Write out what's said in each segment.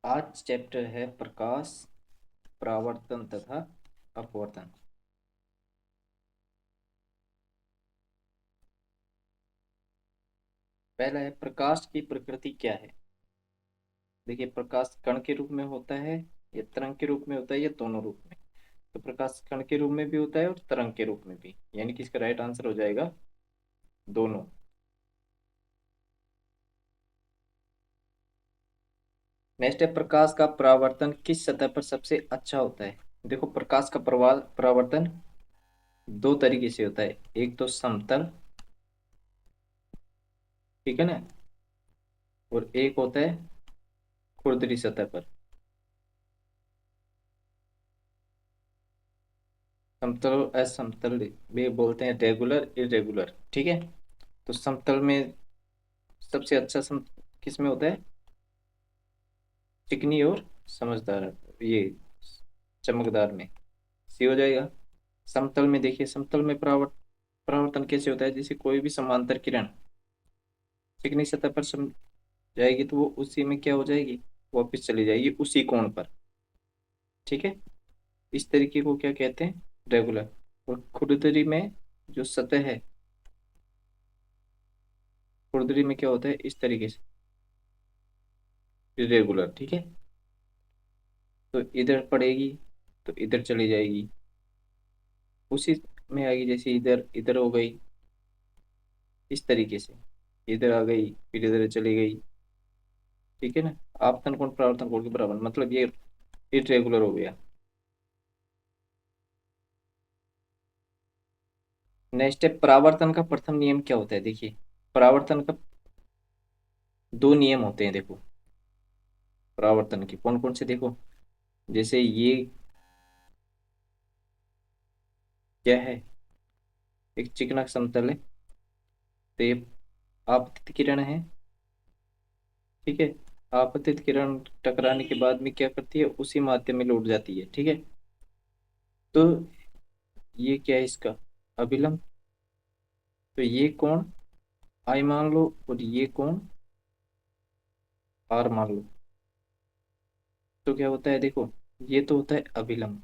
आज चैप्टर है प्रकाश, परावर्तन तथा अपवर्तन। पहला है प्रकाश की प्रकृति क्या है। देखिए, प्रकाश कण के रूप में होता है या तरंग के रूप में होता है या दोनों रूप में। तो प्रकाश कण के रूप में भी होता है और तरंग के रूप में भी, यानी कि इसका राइट आंसर हो जाएगा दोनों। नेक्स्ट है प्रकाश का परावर्तन किस सतह पर सबसे अच्छा होता है। देखो, प्रकाश का परावर्तन दो तरीके से होता है। एक तो समतल, ठीक है ना, और एक होता है खुरदरी सतह पर। समतल और असमतल भी बोलते हैं, रेगुलर इरेगुलर, ठीक है। तो समतल में सबसे अच्छा किस में होता है? चिकनी और समझदार, ये चमकदार में सी हो जाएगा। समतल में देखिए, समतल में परावर्तन कैसे होता है? जैसे कोई भी समांतर किरण चिकनी सतह पर सम जाएगी तो वो उसी में क्या हो जाएगी, वापिस चली जाएगी उसी कोण पर, ठीक है। इस तरीके को क्या कहते हैं? रेगुलर। और खुरदरी में जो सतह है, खुरदरी में क्या होता है? इस तरीके से इरेगुलर, ठीक है। तो इधर पड़ेगी तो इधर चली जाएगी, उसी में आएगी। जैसे इधर इधर हो गई, इस तरीके से इधर आ गई फिर इधर चली गई, ठीक है ना। आपतन कोण परावर्तन कोण के बराबर, मतलब ये इरेगुलर हो गया। नेक्स्ट है परावर्तन का प्रथम नियम क्या होता है। देखिए, परावर्तन का दो नियम होते हैं। देखो, परावर्तन के कौन कौन से, देखो। जैसे ये क्या है? एक चिकना समतल है, तो ये आपतित किरण है, ठीक है। आपतित किरण टकराने के बाद में क्या करती है? उसी माध्यम में लौट जाती है, ठीक है। तो ये क्या है इसका? अभिलंब। तो ये कोण आई मान लो और ये कोण आर मान लो। तो क्या होता है? देखो, ये तो होता है अभिलंब,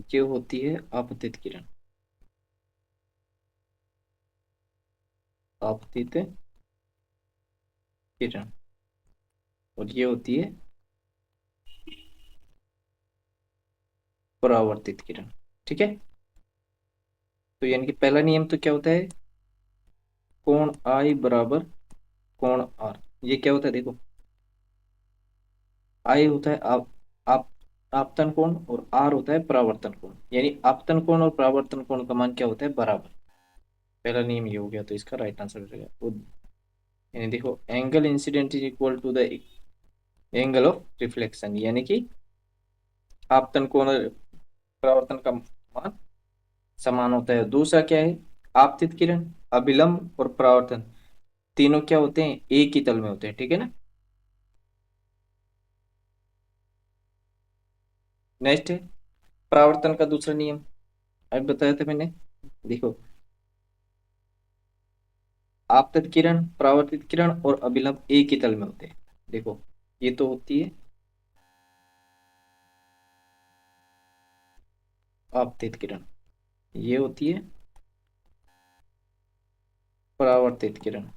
ये होती है आपतित किरण। आपतित किरण, और ये होती है परावर्तित किरण, ठीक है। तो यानी कि पहला नियम तो क्या होता है? कोण आई बराबर कोण आर। ये क्या होता है? देखो, आई होता है आप आपतन कोण और आर होता है परावर्तन कोण, यानी आपतन कोण और परावर्तन कोण का मान क्या होता है? बराबर। पहला नियम ये हो गया, तो इसका राइट आंसर हो जाएगा यानी देखो, angle incident is equal to the angle of reflection, यानी कि आपतन कोण और परावर्तन का मान समान होता है। दूसरा क्या है? आपतित किरण, अभिलंब और परावर्तन तीनों क्या होते हैं? एक ही तल में होते हैं, ठीक है ना। नेक्स्ट है परावर्तन का दूसरा नियम, अभी बताया था मैंने। देखो, आपतित किरण, परावर्तित किरण और अभिलंब एक ही तल में होते हैं। देखो, ये तो होती है आपतित किरण, ये होती है परावर्तित किरण,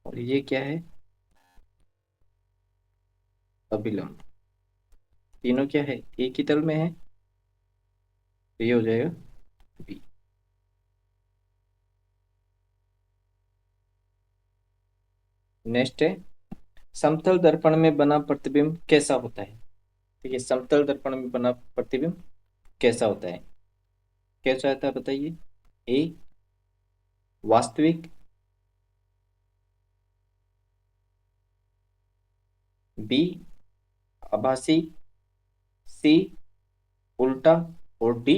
और ये क्या है? अभिलंब। तीनों क्या है? एक ही तल में है, तो ये हो जाएगा बी। नेक्स्ट है समतल दर्पण में बना प्रतिबिंब कैसा होता है। ठीक है, समतल दर्पण में बना प्रतिबिंब कैसा होता है? कैसा होता है बताइए। ए वास्तविक, बी आभासी, सी उल्टा, और डी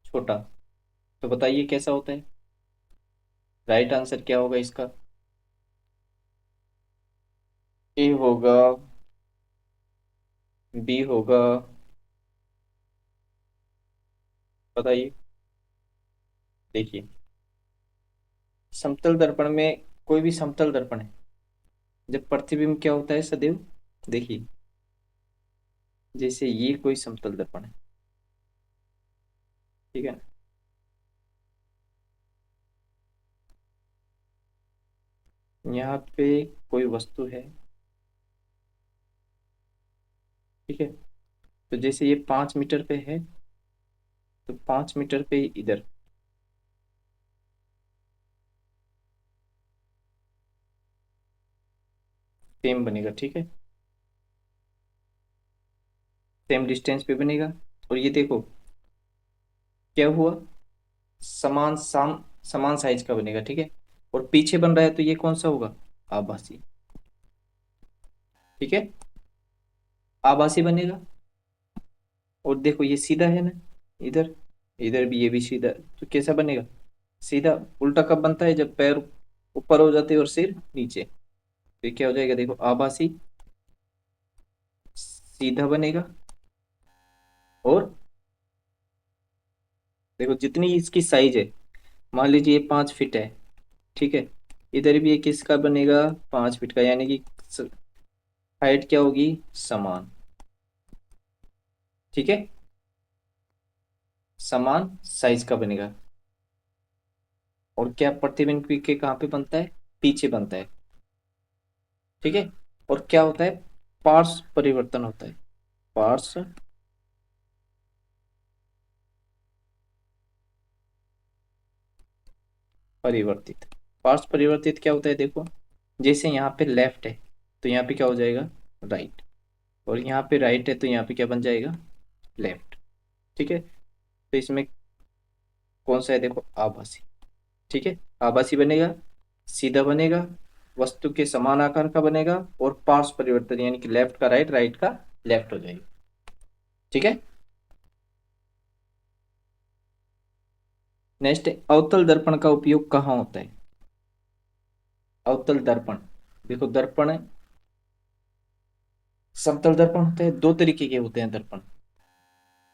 छोटा। तो बताइए कैसा होता है? राइट आंसर क्या होगा इसका? ए होगा, बी होगा, बताइए। देखिए, समतल दर्पण में कोई भी समतल दर्पण है, जब प्रतिबिंब क्या होता है सदैव, देखिए जैसे ये कोई समतल दर्पण है, ठीक है, यहाँ पे कोई वस्तु है, ठीक है, तो जैसे ये 5 मीटर पे है, तो 5 मीटर पे इधर सेम बनेगा, ठीक है, सेम डिस्टेंस पे बनेगा। और ये देखो क्या हुआ, समान साइज का बनेगा, ठीक है, और पीछे बन रहा है तो ये कौन सा होगा, आभासी, ठीक है, आभासी बनेगा। और देखो ये सीधा है ना, इधर, इधर भी ये भी सीधा, तो कैसा बनेगा, सीधा। उल्टा कब बनता है, जब पैर ऊपर हो जाते हैं और सिर नीचे, फिर क्या हो जाएगा, देखो आभासी सीधा बनेगा। और देखो जितनी इसकी साइज है, मान लीजिए ये 5 फीट है, ठीक है, इधर भी ये किसका बनेगा, 5 फीट का, यानी कि हाइट क्या होगी, समान, ठीक है, समान साइज का बनेगा। और क्या प्रतिबिंब के कहाँ पे बनता है, पीछे बनता है, ठीक है। और क्या होता है, पार्श्व परिवर्तन होता है, पार्श्व परिवर्तित। पार्श्व परिवर्तित क्या होता है, देखो जैसे यहाँ पे लेफ्ट है तो यहाँ पे क्या हो जाएगा, राइट, और यहाँ पे राइट है तो यहाँ पे क्या बन जाएगा, लेफ्ट, ठीक है। तो इसमें कौन सा है, देखो आभासी, ठीक है, आभासी बनेगा, सीधा बनेगा, वस्तु के समान आकार का बनेगा, और पार्श्व परिवर्तन यानी कि लेफ्ट का राइट, राइट का लेफ्ट हो जाएगा, ठीक है। नेक्स्ट है अवतल दर्पण का उपयोग कहाँ होता है। अवतल दर्पण, देखो दर्पण, समतल दर्पण होते हैं, दो तरीके के होते हैं दर्पण,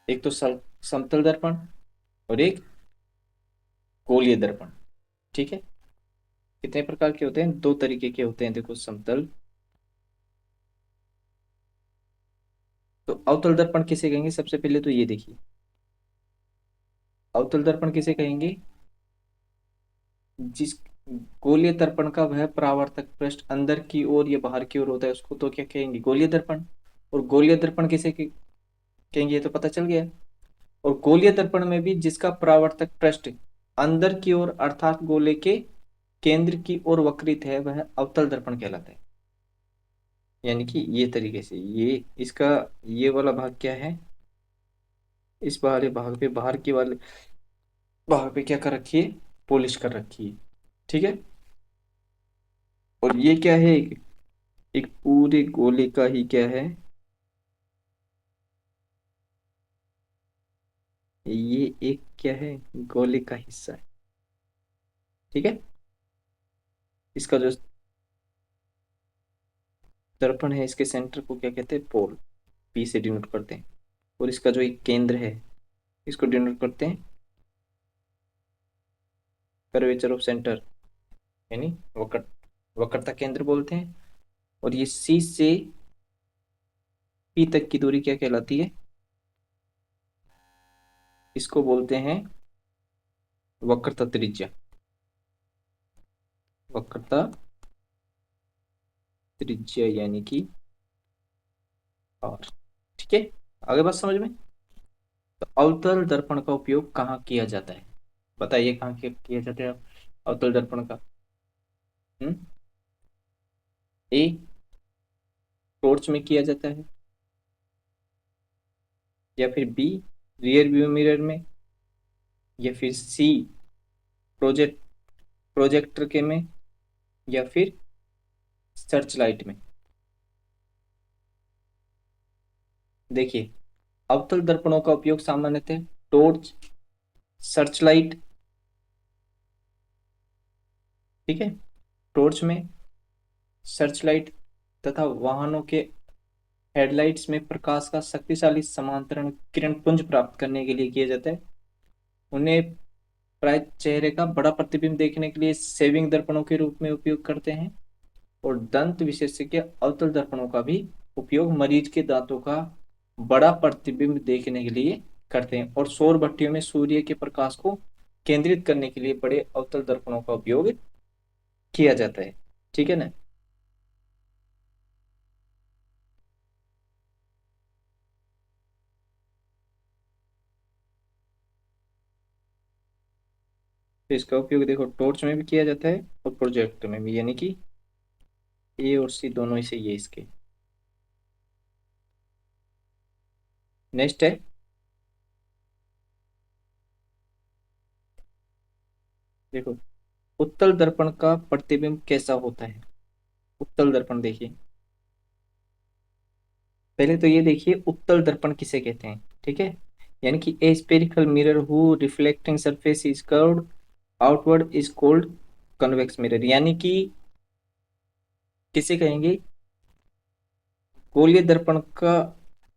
एक तो समतल दर्पण और एक गोलीय दर्पण, ठीक है। कितने प्रकार के होते हैं, दो तरीके के होते हैं, देखो समतल। तो अवतल दर्पण किसे कहेंगे, सबसे पहले तो ये देखिए, अवतल दर्पण किसे कहेंगे, जिस गोलीय दर्पण का वह परावर्तक पृष्ठ अंदर की ओर या बाहर की ओर होता है उसको तो क्या कहेंगे, गोलीय दर्पण। और गोलीय दर्पण किसे कहेंगे, ये तो पता चल गया। और गोलीय दर्पण में भी जिसका परावर्तक पृष्ठ अंदर की ओर अर्थात गोले के केंद्र की ओर वक्रित है वह अवतल दर्पण कहलाता है। यानी कि ये तरीके से, ये इसका ये वाला भाग क्या है, इस वाले भाग पे, बाहर की वाले भाग पे क्या कर रखी है, पॉलिश कर रखी है, ठीक है। और ये क्या है, एक पूरे गोले का ही क्या है, ये एक क्या है, गोले का हिस्सा है, ठीक है। इसका जो दर्पण है इसके सेंटर को क्या कहते हैं, पोल, पी से डिनोट करते हैं। और इसका जो एक केंद्र है इसको डिनोट करते हैं कर्वेचर ऑफ सेंटर, यानी वक्रता केंद्र बोलते हैं। और ये सी से पी तक की दूरी क्या कहलाती है, इसको बोलते हैं वक्रता त्रिज्या, वक्रता त्रिज्या यानी कि आर, ठीक है। आगे बात समझ में। तो अवतल दर्पण का उपयोग कहाँ किया जाता है, बताइए कहाँ किया जाता है अवतल दर्पण का। हम्म, ए टॉर्च में किया जाता है, या फिर बी रियर व्यू मिरर में, या फिर सी प्रोजेक्टर के में, या फिर सर्च लाइट में। देखिए अवतल दर्पणों का उपयोग सामान्यतः टॉर्च, सर्च लाइट, ठीक है, टॉर्च में, सर्च लाइट तथा वाहनों के हेडलाइट्स में प्रकाश का शक्तिशाली समांतरण किरण पुंज प्राप्त करने के लिए किया जाता है। उन्हें प्राय चेहरे का बड़ा प्रतिबिंब देखने के लिए सेविंग दर्पणों के रूप में उपयोग करते हैं, और दंत विशेषज्ञ अवतल दर्पणों का भी उपयोग मरीज के दांतों का बड़ा प्रतिबिंब देखने के लिए करते हैं, और सौर भट्टियों में सूर्य के प्रकाश को केंद्रित करने के लिए बड़े अवतल दर्पणों का उपयोग किया जाता है। ठीक है ना। तो इसका उपयोग देखो टॉर्च में भी किया जाता है और प्रोजेक्टर में भी, यानी कि ए और सी दोनों ही सही है इसके। नेक्स्ट है, देखो उत्तल दर्पण का प्रतिबिंब कैसा होता है। उत्तल दर्पण देखिए, पहले तो ये देखिए उत्तल दर्पण किसे कहते हैं। ठीक है, यानी कि a spherical mirror who reflecting surface is curved outward is called convex mirror, यानी कि किसे कहेंगे, गोलीय दर्पण का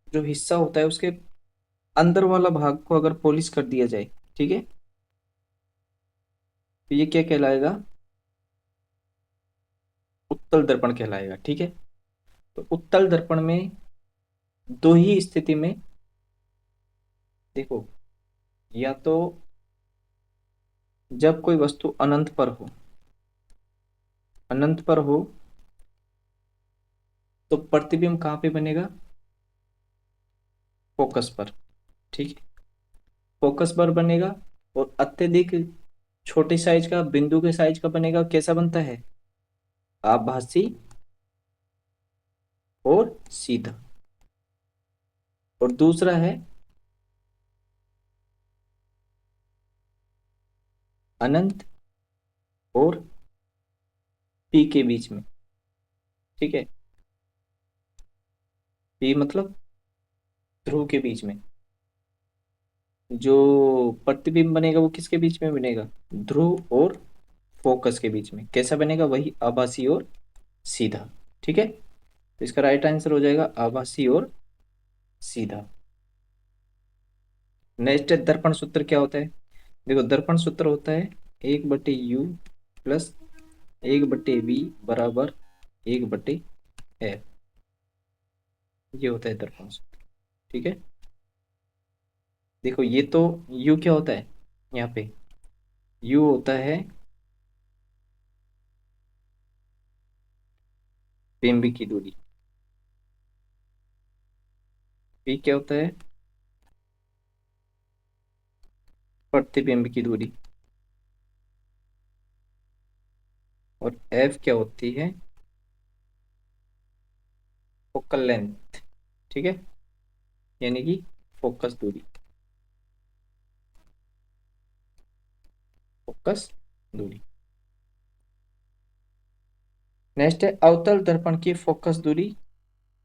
जो हिस्सा होता है उसके अंदर वाला भाग को अगर पॉलिश कर दिया जाए, ठीक है, तो ये क्या कहलाएगा, उत्तल दर्पण कहलाएगा। ठीक है, तो उत्तल दर्पण में दो ही स्थिति में, देखो, या तो जब कोई वस्तु अनंत पर हो, अनंत पर हो तो प्रतिबिंब कहाँ पे बनेगा, फोकस पर। ठीक है, फोकस पर बनेगा, और अत्यधिक छोटे साइज का, बिंदु के साइज का बनेगा, कैसा बनता है, आभासी और सीधा। और दूसरा है अनंत और पी के बीच में। ठीक है, पी मतलब ध्रुव के बीच में, जो प्रतिबिंब बनेगा वो किसके बीच में बनेगा, ध्रुव और फोकस के बीच में। कैसा बनेगा, वही आभासी और सीधा। ठीक है, तो इसका राइट आंसर हो जाएगा आभासी और सीधा। नेक्स्ट दर्पण सूत्र क्या होता है। देखो दर्पण सूत्र होता है 1/u प्लस 1/v बराबर 1/f। ये होता है दर्पण सूत्र। ठीक है, देखो ये तो u क्या होता है, यहाँ पे u होता है बिंब की दूरी, v क्या होता है प्रतिबिंब की दूरी, और f क्या होती है फोकल लेंथ। ठीक है, यानी कि फोकस दूरी, फोकस दूरी। नेक्स्ट है अवतल दर्पण की फोकस दूरी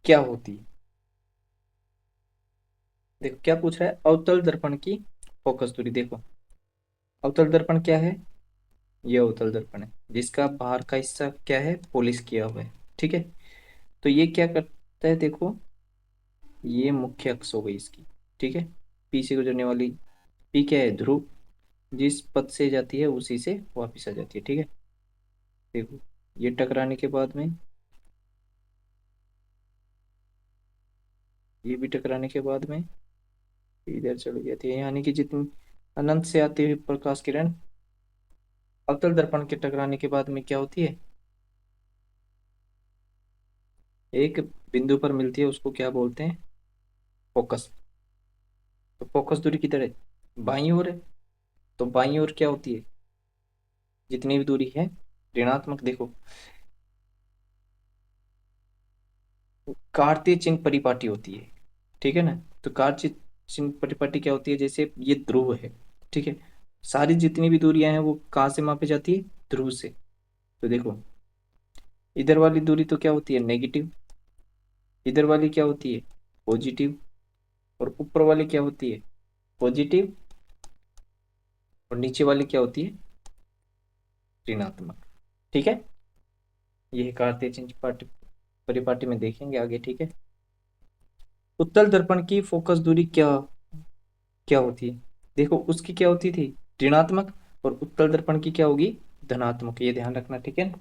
क्या होती है। देखो क्या पूछ रहा है, अवतल दर्पण की फोकस दूरी। देखो अवतल दर्पण क्या है, ये अवतल दर्पण है जिसका बाहर का हिस्सा क्या है, पॉलिश किया हुआ है। ठीक है, तो ये क्या करता है, देखो ये मुख्य अक्ष हो गई इसकी। ठीक है, पी से गुजरने वाली, पी क्या है, ध्रुव, जिस पथ से जाती है उसी से वापिस आ जाती है। ठीक है, देखो ये टकराने के बाद में, ये भी टकराने के बाद में इधर चली जाती है, यानी कि जितनी अनंत से आती हुई प्रकाश किरण अवतल दर्पण के टकराने के बाद में क्या होती है, एक बिंदु पर मिलती है, उसको क्या बोलते हैं, फोकस। तो फोकस दूरी किधर है, बाईं ओर है। तो बाईं ओर क्या होती है, जितनी भी दूरी है ऋणात्मक। देखो कार्तीय चिन्ह परिपाटी होती है। ठीक है ना, तो कार्तीय चिन्ह परिपाटी क्या होती है, जैसे ये ध्रुव है। ठीक है, सारी जितनी भी दूरियां हैं वो कहाँ से मापी जाती है, ध्रुव से। तो देखो इधर वाली दूरी तो क्या होती है, नेगेटिव, इधर वाली क्या होती है, पॉजिटिव, और ऊपर वाली क्या होती है, पॉजिटिव, और नीचे वाली क्या होती है, ऋणात्मक। ठीक है, ये कार्तीय चिन्ह परिपाटी में देखेंगे आगे। ठीक है, उत्तल दर्पण की फोकस दूरी क्या क्या होती है, देखो उसकी क्या होती थी, ऋणात्मक, और उत्तल दर्पण की क्या होगी, धनात्मक, ये ध्यान रखना, ठीक है।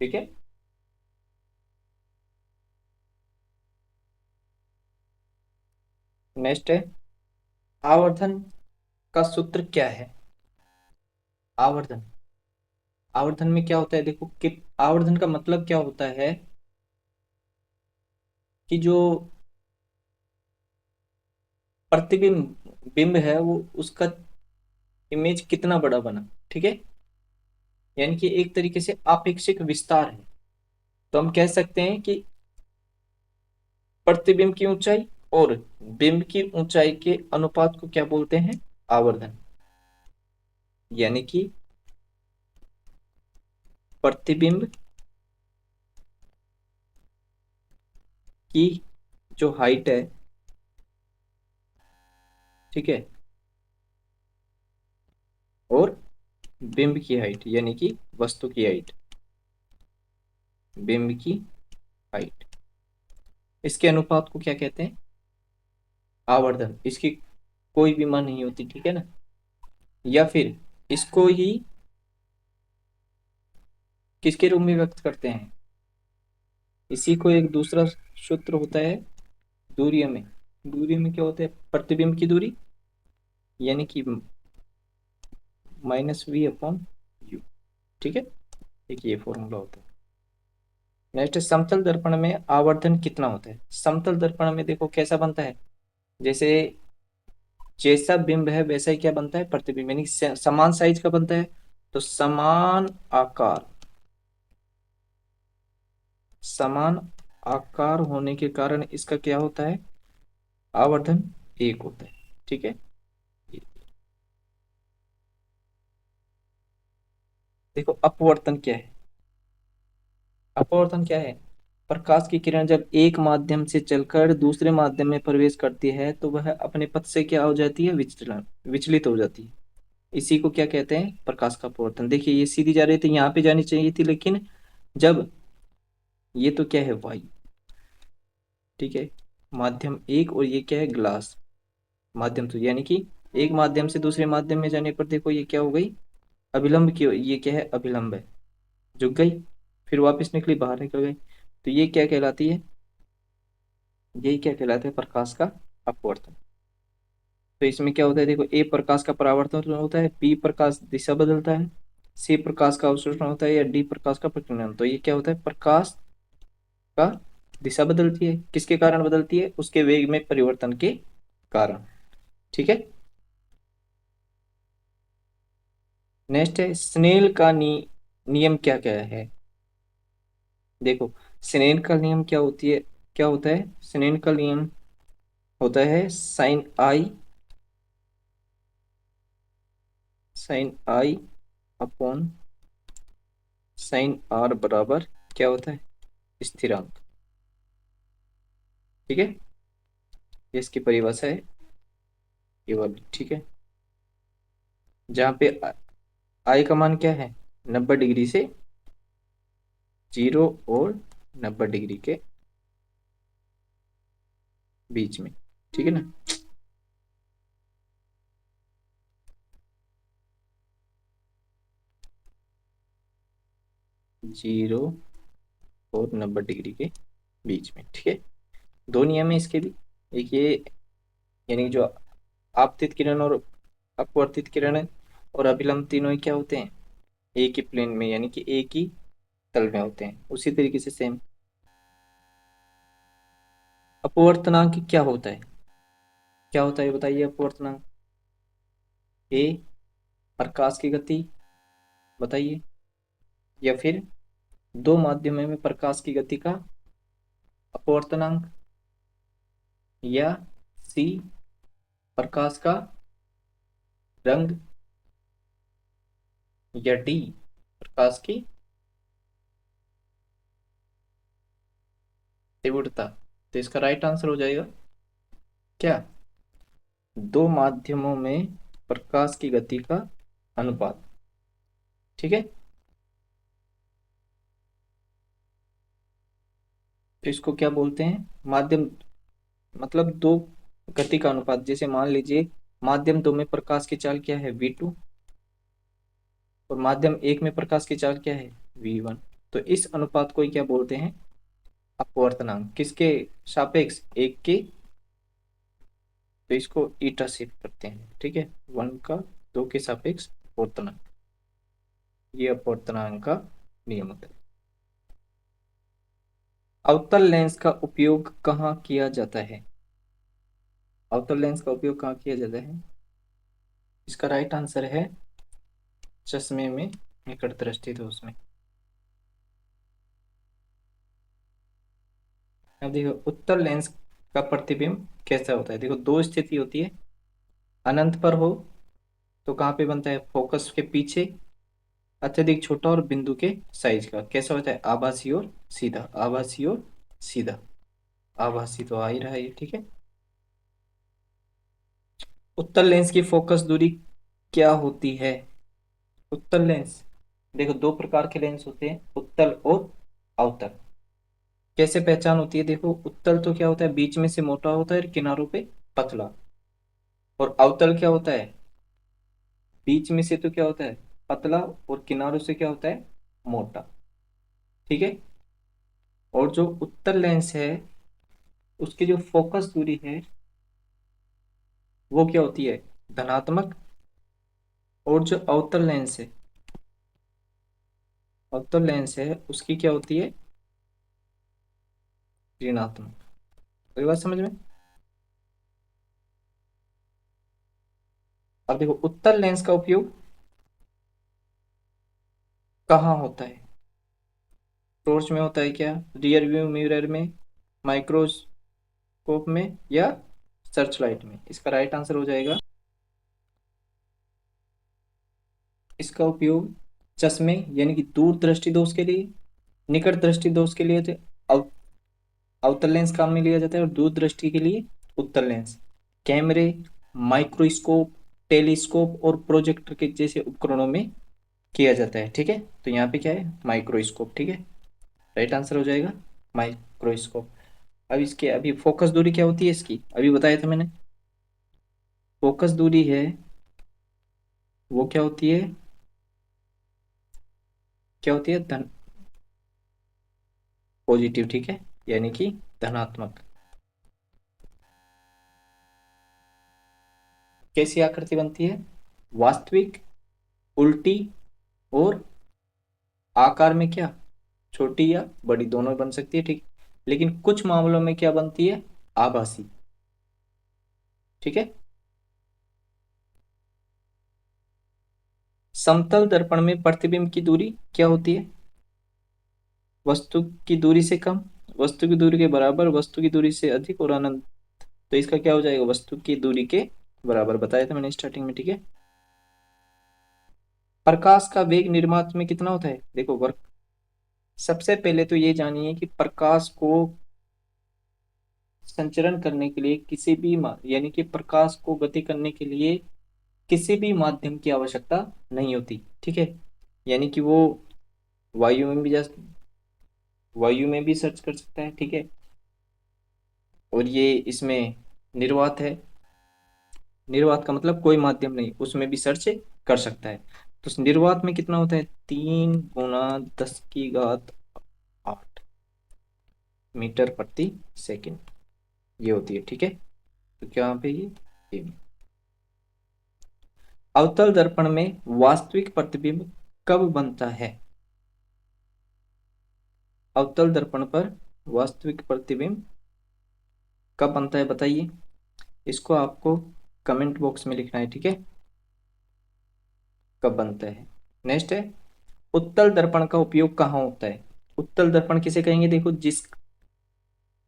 ठीक है, नेक्स्ट है आवर्धन का सूत्र क्या है। आवर्धन, आवर्धन में क्या होता है, देखो कि आवर्धन का मतलब क्या होता है कि जो प्रतिबिंब बिंब है वो उसका इमेज कितना बड़ा बना, ठीक है, यानी कि एक तरीके से आपेक्षिक विस्तार है। तो हम कह सकते हैं कि प्रतिबिंब की ऊंचाई और बिंब की ऊंचाई के अनुपात को क्या बोलते हैं, आवर्धन। यानी कि प्रतिबिंब की जो हाइट है, ठीक है, और बिंब की हाइट यानी कि वस्तु की हाइट, बिंब की हाइट, इसके अनुपात को क्या कहते हैं, आवर्धन। इसकी कोई भी मान नहीं होती, ठीक है ना। या फिर इसको ही किसके रूप में व्यक्त करते हैं, इसी को एक दूसरा सूत्र होता है दूरियों में। दूरी में क्या होता है, प्रतिबिंब की दूरी यानी कि -v/u, ठीक है, एक ये फॉर्मूला होता है। नेक्स्ट समतल दर्पण में आवर्धन कितना होता है। समतल दर्पण में देखो कैसा बनता है, जैसे जैसा बिंब है वैसा ही क्या बनता है, प्रतिबिंब, यानी समान साइज का बनता है। तो समान आकार, समान आकार होने के कारण इसका क्या होता है, आवर्धन एक होता है, ठीक है। देखो अपवर्तन क्या है, अपवर्तन क्या है, प्रकाश की किरण जब एक माध्यम से चलकर दूसरे माध्यम में प्रवेश करती है तो वह अपने पथ से क्या हो जाती है, विचलन, विचलित हो जाती है। इसी को क्या कहते हैं, प्रकाश का अपवर्तन। देखिए ये सीधी जा रही थी, यहाँ पे जानी चाहिए थी, लेकिन जब ये तो क्या है वायु, ठीक है, माध्यम एक, और ये क्या है ग्लास, माध्यम तो यानी कि एक माध्यम से दूसरे माध्यम में जाने पर देखो ये क्या हो गई, अभिलंब की, ये क्या है, अभिलंब है, झुक गई, फिर वापस निकली, बाहर निकल गई। तो ये क्या कहलाती है, यही क्या कहलाता है, प्रकाश का अपवर्तन। तो इसमें क्या होता है, देखो ए प्रकाश का परावर्तन होता है, बी प्रकाश दिशा बदलता है, सी प्रकाश का अवशोषण होता है, या डी प्रकाश का प्रकीर्णन। तो ये क्या होता है, प्रकाश का दिशा बदलती है, किसके कारण बदलती है, उसके वेग में परिवर्तन के कारण, ठीक है। नेक्स्ट है स्नेल का नियम क्या क्या है। देखो स्नेल का नियम क्या होती है, क्या होता है, स्नेल का नियम होता है sine I upon sine R बराबर क्या होता है, स्थिरांक, ठीक है। ये इसकी परिभाषा है ये वाली, ठीक है, जहाँ पे आई का मान क्या है, 90 डिग्री से 0 और 90 डिग्री के बीच में, ठीक है ना। 0 और 90 डिग्री के बीच में, ठीक है। दो नियम है इसके भी, एक ये, यानी कि जो आपतित किरण और अपवर्तित किरण और अभिलंब तीनों ही क्या होते हैं, एक ही प्लेन में, यानी कि एक ही तल में होते हैं। उसी तरीके से सेम अपवर्तनांक क्या होता है, क्या होता है बताइए अपवर्तनांक। ए प्रकाश की गति, बताइए, या फिर दो माध्यमों में प्रकाश की गति का अपवर्तनांक, या सी प्रकाश का रंग, या डी प्रकाश की तीव्रता। तो इसका राइट आंसर हो जाएगा क्या, दो माध्यमों में प्रकाश की गति का अनुपात, ठीक है। तो इसको क्या बोलते हैं, माध्यम मतलब दो गति का अनुपात, जैसे मान लीजिए माध्यम 2 में प्रकाश की चाल क्या है v2 और माध्यम 1 में प्रकाश की चाल क्या है v1। तो इस अनुपात को ही क्या बोलते हैं, अपवर्तनांक। किसके सापेक्ष, एक के। तो इसको ईटा शिफ्ट करते हैं, ठीक है, 1 का 2 के सापेक्ष अपवर्तनांक। ये अपवर्तनांक का नियम होता है। अवतल लेंस का उपयोग कहाँ किया जाता है? अवतल लेंस का उपयोग कहाँ किया जाता है? इसका राइट आंसर है चश्मे में, निकट दृष्टि दोष में। अब देखो उत्तल लेंस का प्रतिबिंब कैसा होता है। देखो दो स्थिति होती है, अनंत पर हो तो कहाँ पे बनता है, फोकस के पीछे, अत्यधिक छोटा और बिंदु के साइज का। कैसा होता है, आभासी और सीधा, आभासी और सीधा। आभासी तो आ ही रहा है ये, ठीक है। उत्तल लेंस की फोकस दूरी क्या होती है? उत्तल लेंस, देखो दो प्रकार के लेंस होते हैं, उत्तल और अवतल। कैसे पहचान होती है, देखो उत्तल तो क्या होता है, बीच में से मोटा होता है और किनारों पे पतला। और अवतल क्या होता है, बीच में से तो क्या होता है, पतला, और किनारों से क्या होता है, मोटा, ठीक है। और जो उत्तल लेंस है उसकी जो फोकस दूरी है वो क्या होती है, धनात्मक। और जो अवतल लेंस है, अवतल लेंस है उसकी क्या होती है, ऋणात्मक। कोई बात समझ में? अब देखो उत्तल लेंस का उपयोग कहाँ होता है? टॉर्च में होता है क्या, रियर व्यू मिरर में, माइक्रोस्कोप में, या सर्च लाइट में? इसका राइट आंसर हो जाएगा, इसका उपयोग चश्मे यानी कि दूर दृष्टि दोष के लिए, निकट दृष्टि दोष के लिए तो अव, अवतल लेंस काम में लिया जाता है, और दूर दृष्टि के लिए उत्तल लेंस। कैमरे, माइक्रोस्कोप, टेलीस्कोप और प्रोजेक्टर के जैसे उपकरणों में किया जाता है, ठीक है। तो यहाँ पे क्या है, माइक्रोस्कोप, ठीक है, राइट आंसर हो जाएगा माइक्रोस्कोप। अब इसके अभी फोकस दूरी क्या होती है इसकी, अभी बताया था मैंने। फोकस दूरी है वो क्या होती है, क्या होती है, धन, पॉजिटिव, ठीक है, यानी कि धनात्मक। कैसी आकृति बनती है, वास्तविक, उल्टी, और आकार में क्या, छोटी या बड़ी, दोनों बन सकती है, ठीक। लेकिन कुछ मामलों में क्या बनती है, आभासी, ठीक है। समतल दर्पण में प्रतिबिंब की दूरी क्या होती है, वस्तु की दूरी से कम, वस्तु की दूरी के बराबर, वस्तु की दूरी से अधिक, और अनंत। तो इसका क्या हो जाएगा, वस्तु की दूरी के बराबर, बताया था मैंने स्टार्टिंग में, ठीक है। प्रकाश का वेग निर्मात में कितना होता है, देखो वर्क। सबसे पहले तो ये जानिए कि प्रकाश को संचरण करने के लिए किसी भी यानी कि प्रकाश को गति करने के लिए किसी भी माध्यम की आवश्यकता नहीं होती, ठीक है। यानी कि वो वायु में भी जा, वायु में भी सर्च कर सकता है, ठीक है। और ये इसमें निर्वात है, निर्वात का मतलब कोई माध्यम नहीं, उसमें भी सर्च कर सकता है। तो निर्वात में कितना होता है, 3 × 10⁸ मीटर प्रति सेकंड ये होती है, ठीक है। तो क्या यहाँ पे ये अवतल दर्पण में वास्तविक प्रतिबिंब कब बनता है? अवतल दर्पण पर वास्तविक प्रतिबिंब कब बनता है बताइए, इसको आपको कमेंट बॉक्स में लिखना है, ठीक है, कब बनता है। नेक्स्ट है, उत्तल दर्पण का उपयोग कहाँ होता है? उत्तल दर्पण किसे कहेंगे, देखो जिस,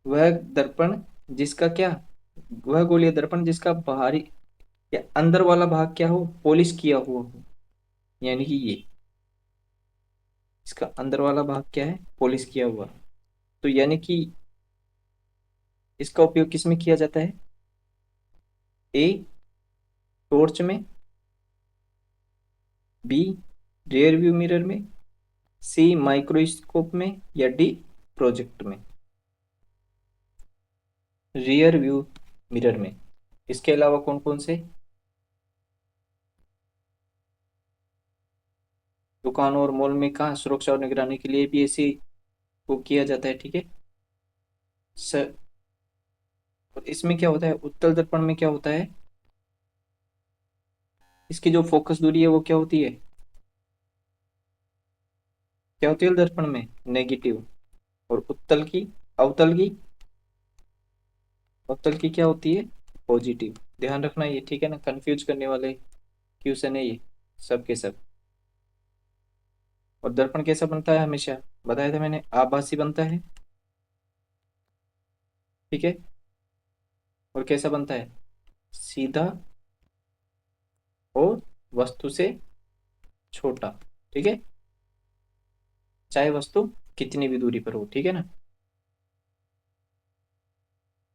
वह दर्पण जिसका क्या, वह गोलीय दर्पण जिसका बाहरी या अंदर वाला भाग क्या हो, पॉलिश किया हुआ हो। यानी कि ये, इसका अंदर वाला भाग क्या है, पॉलिश किया हुआ। तो यानी कि इसका उपयोग किस में किया जाता है, ए टॉर्च में, बी रियर व्यू मिरर में, सी माइक्रोस्कोप में, या डी प्रोजेक्ट में। रियर व्यू मिरर में। इसके अलावा कौन कौन से? दुकानों और मॉल में कहाँ सुरक्षा और निगरानी के लिए भी ऐसी वो किया जाता है, ठीक है सर। और इसमें क्या होता है, उत्तल दर्पण में क्या होता है, इसकी जो फोकस दूरी है वो क्या होती है, क्या होती है दर्पण में? नेगेटिव। और उत्तल की, अवतल की, अवतल की क्या होती है? पॉजिटिव। ध्यान रखना ये, ठीक है ना, कंफ्यूज करने वाले क्वेश्चन है ये सब के सब। और दर्पण कैसा बनता है, हमेशा बताया था मैंने, आभासी बनता है, ठीक है। और कैसा बनता है? सीधा और वस्तु से छोटा, ठीक है, चाहे वस्तु कितनी भी दूरी पर हो, ठीक है ना।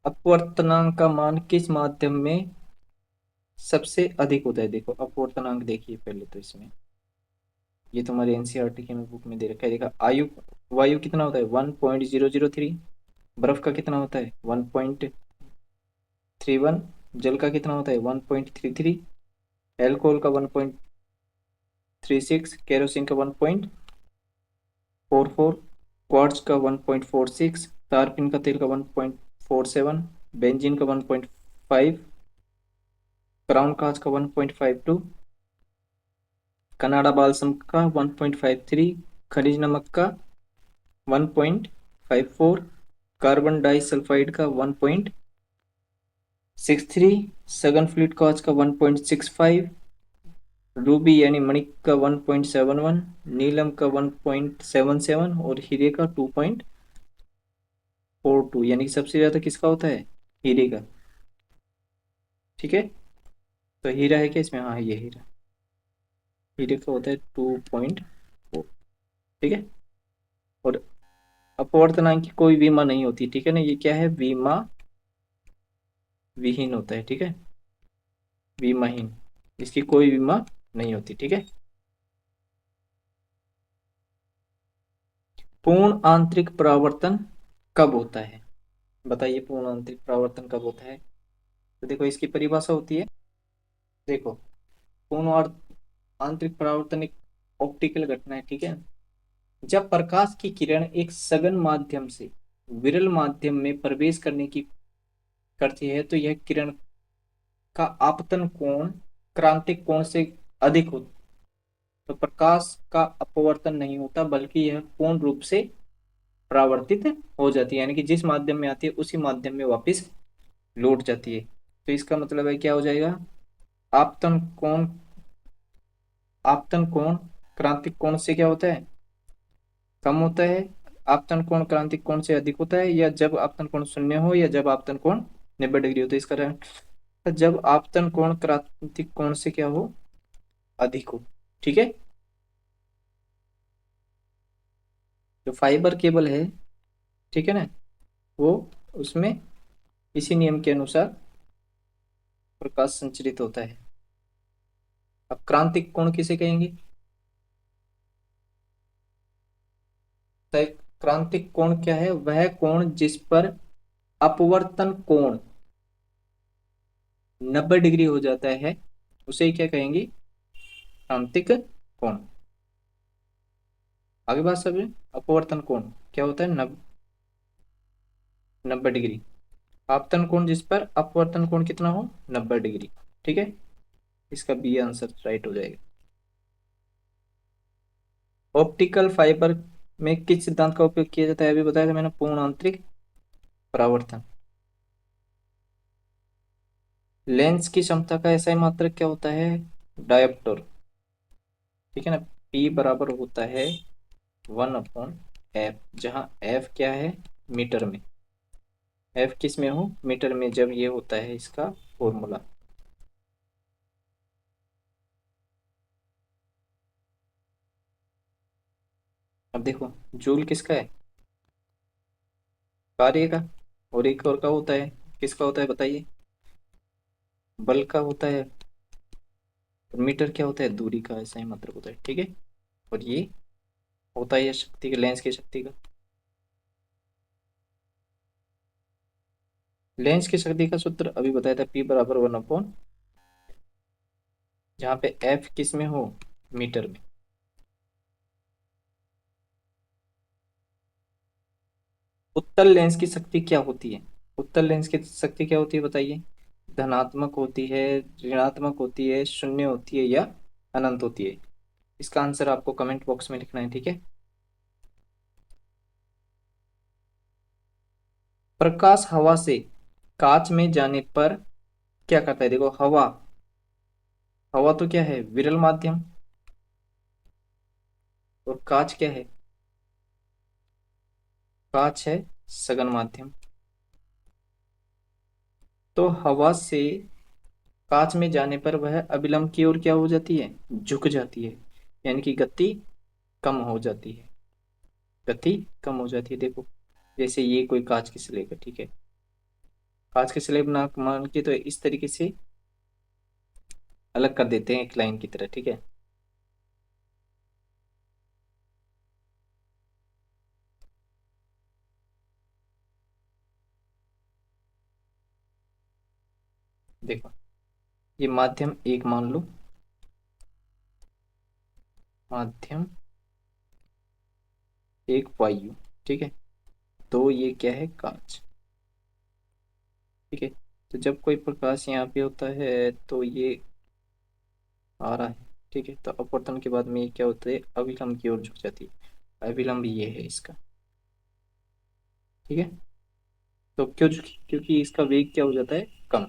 अपवर्तनांक का मान किस माध्यम में सबसे अधिक होता है? देखो अपवर्तनांक देखिए पहले तो इसमें, ये तुम्हारे एनसीईआरटी की बुक में दे रखा है, देखा आयु, वायु कितना होता है 1.003, बर्फ का कितना होता है 1.31, जल का कितना होता है 1.33, एल्कोहल का 1.36, केरोसिन का 1.44, क्वार्ट्ज का 1.46, तारपीन का तेल का 1.47, बेंजीन का 1.5, क्राउन कांच का 1.52, कनाडा बालसम का 1.53, खनिज नमक का 1.54, कार्बन डाइसल्फाइड का 1.63, सघन फ्लूइड कांच का 1.65, रूबी यानी मणिक का 1.71, नीलम का 1.77 और हीरे का 2.42, यानी कि सबसे ज्यादा किसका होता है? हीरे का, ठीक है। तो हीरा है क्या इसमें? हाँ ये हीरा, हीरे का होता है 2.4, ठीक है। और अपवर्तनांक की कोई विमा नहीं होती, ठीक है ना, ये क्या है, विमा विहीन होता है, ठीक है, विमाहीन, इसकी कोई विमा नहीं होती, ठीक है। पूर्ण आंतरिक परावर्तन कब होता है? बताइए पूर्ण आंतरिक परावर्तन कब होता है? तो देखो इसकी परिभाषा होती है, देखो पूर्ण और आंतरिक परावर्तन एक ऑप्टिकल घटना है, ठीक है। जब प्रकाश की किरण एक सघन माध्यम से विरल माध्यम में प्रवेश करने की करती है तो यह किरण का आपतन कोण क्रांतिक कोण से अधिक हो, तो प्रकाश का अपवर्तन नहीं होता बल्कि यह पूर्ण रूप से परावर्तित हो जाती है, यानी कि जिस माध्यम में आती है उसी माध्यम में वापस लौट जाती है। तो इसका मतलब है क्या हो जाएगा, आपतन कोण, आपतन कोण क्रांतिक कोण से क्या होता है, कम होता है, आपतन कोण क्रांतिक कोण से अधिक होता है, या जब आपतन कोण शून्य हो या जब आपतन कोण 90 डिग्री हो। तो इसका जब आपतन कोण क्रांतिक कोण से क्या हो, अधिक हो, ठीक है। जो फाइबर केबल है, ठीक है ना, वो उसमें इसी नियम के अनुसार प्रकाश संचरित होता है। अब क्रांतिक कोण किसे कहेंगे? तो क्रांतिक कोण क्या है, वह कोण जिस पर अपवर्तन कोण 90 डिग्री हो जाता है उसे ही क्या कहेंगे, क्रांतिक कोण। आगे बात समझे, अपवर्तन कोण क्या होता है, 90 डिग्री। आपतन कोण जिस पर अपवर्तन कोण कितना हो, 90 डिग्री, ठीक है। इसका बी आंसर राइट हो जाएगा। ऑप्टिकल फाइबर में किस सिद्धांत का उपयोग किया जाता है, अभी बताया था मैंने, पूर्ण आंतरिक परावर्तन। लेंस की क्षमता का एसआई मात्रक क्या होता है, डायोप्टर, ठीक है ना। पी बराबर होता है 1/f, जहाँ एफ क्या है, मीटर में, एफ किस में हो, मीटर में, जब ये होता है इसका फॉर्मूला। अब देखो जूल किसका है, कार्य का, और एक और का होता है, किसका होता है बताइए, बल का होता है, और मीटर क्या होता है, दूरी का, ऐसा ही मतलब होता है, ठीक है। और ये होता है शक्ति का, लेंस की शक्ति का। लेंस की शक्ति का सूत्र अभी बताया था, P बराबर 1/, जहाँ पे F किस में हो, मीटर में। उत्तल लेंस की शक्ति क्या होती है? उत्तल लेंस की शक्ति क्या होती है बताइए? धनात्मक होती है, ऋणात्मक होती है, शून्य होती है, या अनंत होती है? इसका आंसर आपको कमेंट बॉक्स में लिखना है, ठीक है। प्रकाश हवा से कांच में जाने पर क्या करता है? देखो, हवा, हवा तो क्या है, विरल माध्यम, और कांच क्या है, कांच है सघन माध्यम। तो हवा से कांच में जाने पर वह अभिलंब की ओर क्या हो जाती है, झुक जाती है, यानी कि गति कम हो जाती है, गति कम हो जाती है। देखो, जैसे ये कोई कांच की स्लेब है, ठीक है, कांच की स्लेब ना मान के तो इस तरीके से अलग कर देते हैं एक लाइन की तरह, ठीक है। देखो, ये माध्यम एक मान लो, माध्यम एक वायु, ठीक है, तो ये क्या है, कांच, ठीक है। तो जब कोई प्रकाश यहाँ पे होता है तो ये आ रहा है, ठीक है, तो अपवर्तन के बाद में ये क्या होता है, अभिलंब की ओर झुक जाती है, अभिलंब ये है इसका, ठीक है। तो क्यों झुकी? क्योंकि इसका वेग क्या हो जाता है, कम।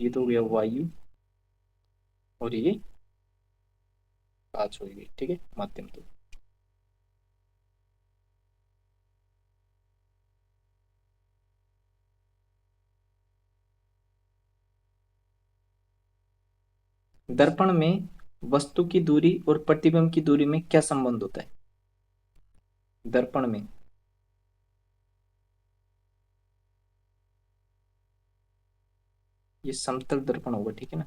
ये तो हो गया वायु, और ये कांच हो गई, ठीक है, माध्यम तो। दर्पण में वस्तु की दूरी और प्रतिबिंब की दूरी में क्या संबंध होता है? दर्पण में, ये समतल दर्पण होगा, ठीक है ना,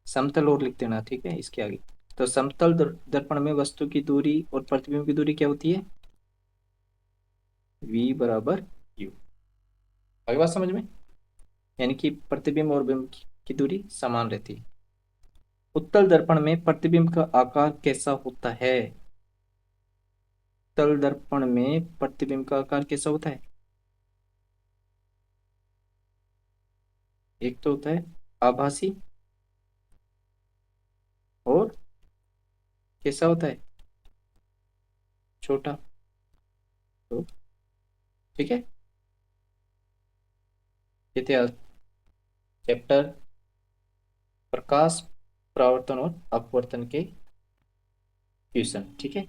समतल और लिख देना, ठीक है, इसके आगे। तो समतल दर्पण में वस्तु की दूरी और प्रतिबिंब की दूरी क्या होती है, V बराबर U। आगे बात समझ में? यानी कि प्रतिबिंब और बिंब की दूरी समान रहती है। उत्तल दर्पण में प्रतिबिंब का आकार कैसा होता है? उत्तल दर्पण में प्रतिबिंब का आकार कैसा होता है? एक तो होता है आभासी, और कैसा होता है, छोटा। तो ठीक है, इतिहास चैप्टर प्रकाश, परावर्तन और अपवर्तन के क्वेश्चन, ठीक है।